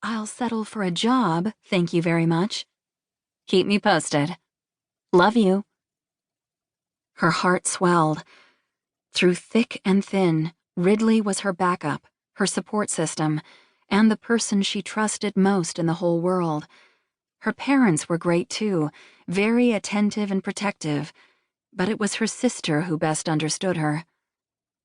I'll settle for a job, thank you very much. Keep me posted. Love you. Her heart swelled. Through thick and thin, Ridley was her backup, her support system, and the person she trusted most in the whole world. Her parents were great too, very attentive and protective, but it was her sister who best understood her.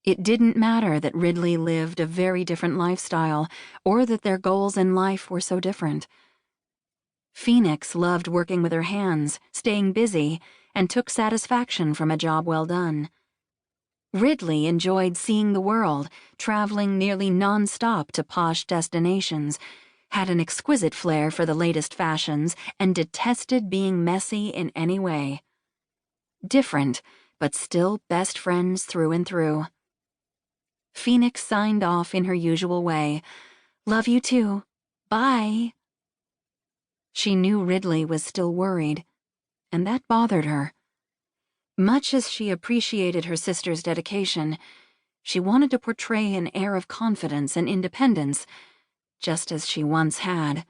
It didn't matter that Ridley lived a very different lifestyle, or that their goals in life were so different. Phoenix loved working with her hands, staying busy, and took satisfaction from a job well done. Ridley enjoyed seeing the world, traveling nearly non-stop to posh destinations, had an exquisite flair for the latest fashions, and detested being messy in any way. Different, but still best friends through and through. Phoenix signed off in her usual way. Love you too. Bye. She knew Ridley was still worried, and that bothered her. Much as she appreciated her sister's dedication, she wanted to portray an air of confidence and independence, just as she once had.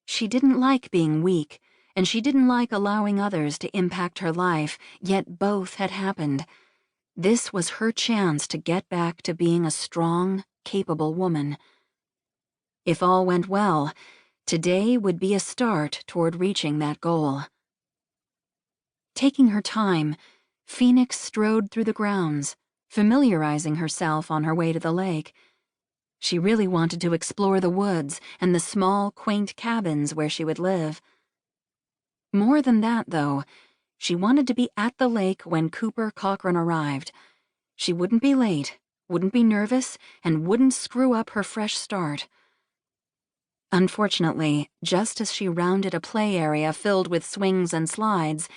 She didn't like being weak, and she didn't like allowing others to impact her life, yet both had happened. This was her chance to get back to being a strong, capable woman. If all went well, today would be a start toward reaching that goal. Taking her time, Phoenix strode through the grounds, familiarizing herself on her way to the lake. She really wanted to explore the woods and the small, quaint cabins where she would live. More than that, though, she wanted to be at the lake when Cooper Cochran arrived. She wouldn't be late, wouldn't be nervous, and wouldn't screw up her fresh start. Unfortunately, just as she rounded a play area filled with swings and slides,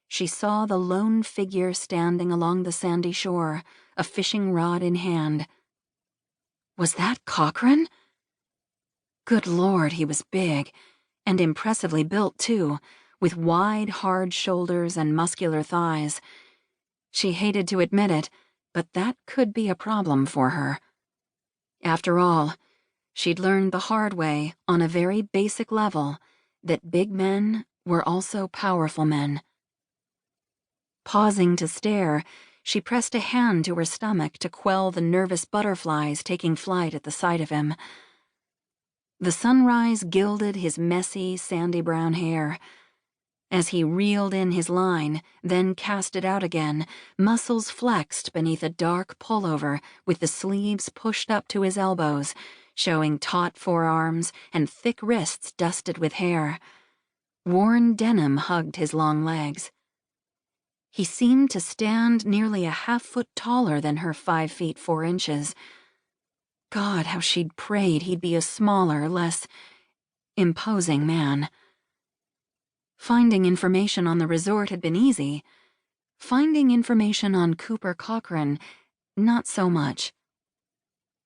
she saw the lone figure standing along the sandy shore, a fishing rod in hand. Was that Cochran? Good Lord, he was big, and impressively built too, with wide, hard shoulders and muscular thighs. She hated to admit it, but that could be a problem for her. After all, she'd learned the hard way, on a very basic level, that big men were also powerful men. Pausing to stare, she pressed a hand to her stomach to quell the nervous butterflies taking flight at the sight of him. The sunrise gilded his messy, sandy brown hair. As he reeled in his line, then cast it out again, muscles flexed beneath a dark pullover with the sleeves pushed up to his elbows, showing taut forearms and thick wrists dusted with hair. Worn denim hugged his long legs. He seemed to stand nearly a half-foot taller than her 5 feet 4 inches. God, how she'd prayed he'd be a smaller, less imposing man. Finding information on the resort had been easy. Finding information on Cooper Cochran, not so much.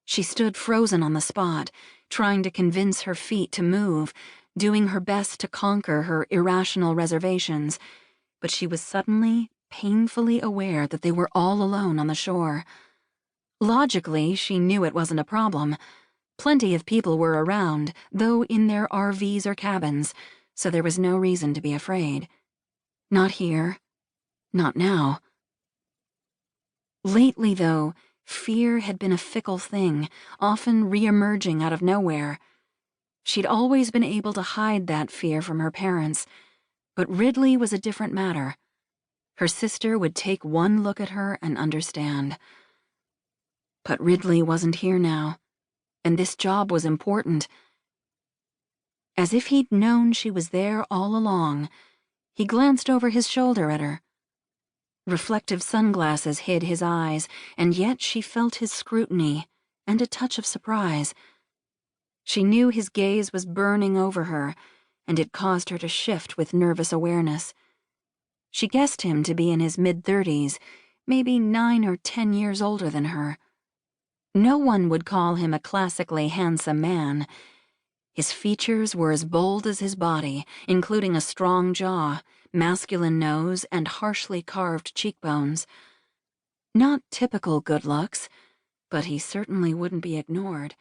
She stood frozen on the spot, trying to convince her feet to move, doing her best to conquer her irrational reservations, but she was suddenly, painfully aware that they were all alone on the shore. Logically, she knew it wasn't a problem. Plenty of people were around, though in their RVs or cabins, so there was no reason to be afraid. Not here. Not now. Lately, though, fear had been a fickle thing, often re-emerging out of nowhere. She'd always been able to hide that fear from her parents, but Ridley was a different matter. Her sister would take one look at her and understand. But Ridley wasn't here now, and this job was important. As if he'd known she was there all along, he glanced over his shoulder at her. Reflective sunglasses hid his eyes, and yet she felt his scrutiny and a touch of surprise. She knew his gaze was burning over her, and it caused her to shift with nervous awareness. She guessed him to be in his mid-30s, maybe 9 or 10 years older than her. No one would call him a classically handsome man. His features were as bold as his body, including a strong jaw, masculine nose, and harshly carved cheekbones. Not typical good looks, but he certainly wouldn't be ignored.